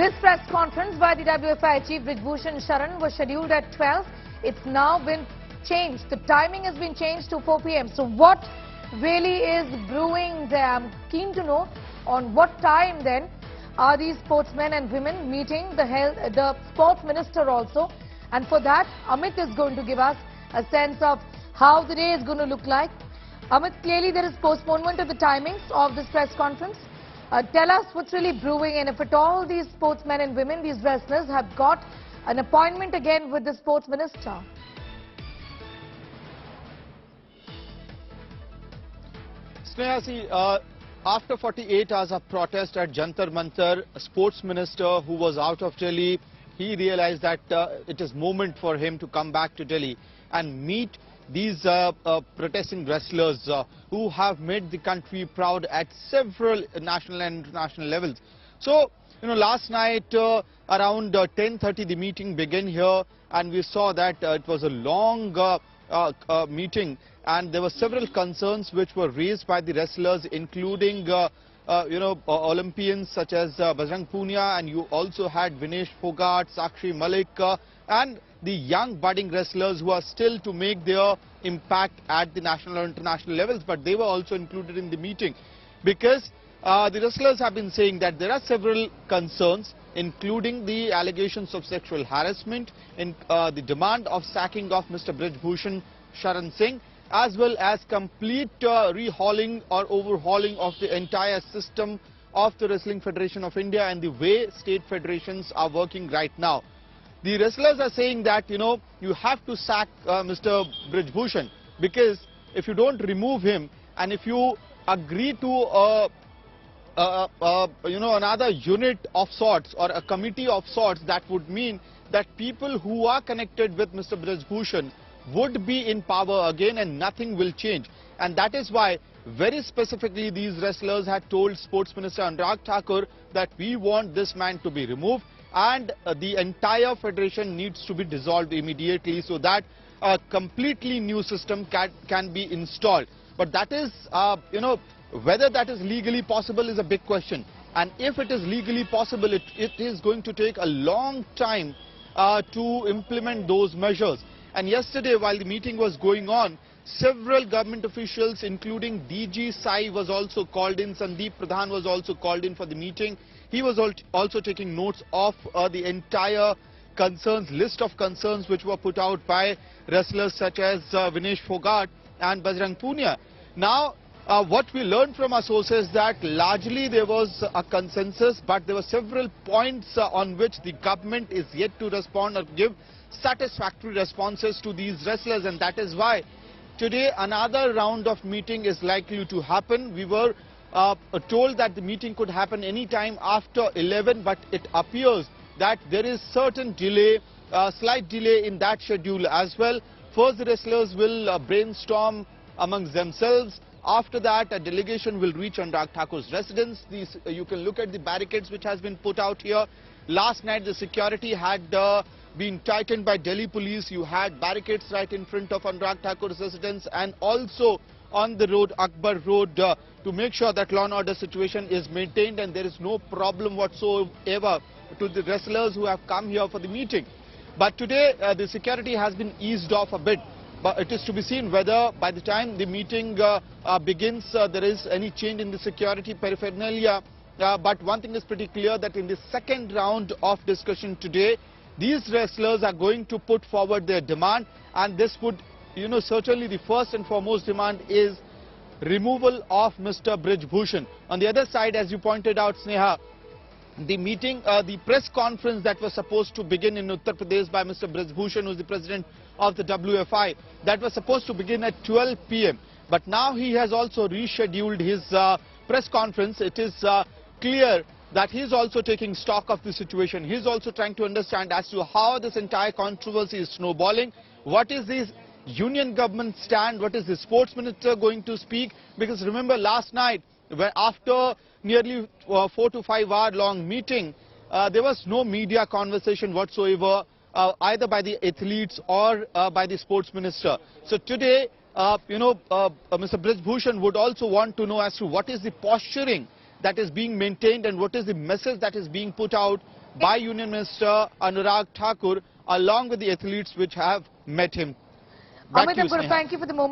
This press conference by the WFI chief Brij Bhushan Sharan was scheduled at 12. It's now been changed. The timing has been changed to 4 p.m. So what really is brewing there? I'm keen to know on what time then are these sportsmen and women meeting the sports minister also. And for that, Amit is going to give us a sense of how the day is going to look like. Amit, clearly there is postponement of the timings of this press conference. Tell us what's really brewing, and if at all these sportsmen and women, these wrestlers, have got an appointment again with the sports minister. Sneha, see, after 48 hours of protest at Jantar Mantar, a sports minister who was out of Delhi, he realized that it is moment for him to come back to Delhi and meet these protesting wrestlers who have made the country proud at several national and international levels. So, last night around 10:30 the meeting began here, and we saw that it was a long meeting, and there were several concerns which were raised by the wrestlers, including Olympians such as Bajrang Punia, and you also had Vinesh Fogart, Sakshi Malik, and the young budding wrestlers who are still to make their impact at the national or international levels, but they were also included in the meeting because the wrestlers have been saying that there are several concerns, including the allegations of sexual harassment, in the demand of sacking of Mr. Brij Bhushan Singh, as well as complete rehauling or overhauling of the entire system of the Wrestling Federation of India and the way state federations are working right now. The wrestlers are saying that, you have to sack Mr. Brij Bhushan, because if you don't remove him and if you agree to another unit of sorts or a committee of sorts, that would mean that people who are connected with Mr. Brij Bhushan would be in power again and nothing will change. And that is why very specifically these wrestlers had told Sports Minister Anurag Thakur that we want this man to be removed, and the entire federation needs to be dissolved immediately so that a completely new system can be installed. But that is, whether that is legally possible is a big question. And if it is legally possible, it is going to take a long time to implement those measures. And yesterday, while the meeting was going on, several government officials, including DG Sai, was also called in. Sandeep Pradhan was also called in for the meeting. He was also taking notes of the entire list of concerns which were put out by wrestlers such as Vinesh Fogart and Bajrang Punia. Now, what we learned from our sources that largely there was a consensus, but there were several points on which the government is yet to respond or give satisfactory responses to these wrestlers, and that is why today another round of meeting is likely to happen. We were told that the meeting could happen any time after 11, but it appears that there is certain delay, slight delay in that schedule as well. First, the wrestlers will brainstorm amongst themselves. After that, a delegation will reach Anurag Thakur's residence. You can look at the barricades which has been put out here. Last night, the security had been tightened by Delhi police. You had barricades right in front of Anurag Thakur's residence and also on the road, Akbar Road, to make sure that law and order situation is maintained and there is no problem whatsoever to the wrestlers who have come here for the meeting. But today, the security has been eased off a bit. But it is to be seen whether by the time the meeting begins, there is any change in the security paraphernalia. But one thing is pretty clear, that in the second round of discussion today, these wrestlers are going to put forward their demand, and this would, certainly the first and foremost demand is removal of Mr. Brij Bhushan. On the other side, as you pointed out, Sneha, the meeting, the press conference that was supposed to begin in Uttar Pradesh by Mr. Brij Bhushan, who is the president of the WFI, that was supposed to begin at 12 p.m. But now he has also rescheduled his press conference. It is clear that he is also taking stock of the situation. He is also trying to understand as to how this entire controversy is snowballing. What is this union government stand? What is the sports minister going to speak? Because remember last night, where after nearly 4 to 5 hour long meeting, there was no media conversation whatsoever, either by the athletes or by the sports minister. So today, Mr. Brij Bhushan would also want to know as to what is the posturing that is being maintained and what is the message that is being put out by Union Minister Anurag Thakur along with the athletes which have met him. Back Amit, to you, I'm going to Sneha. thank you for the moment.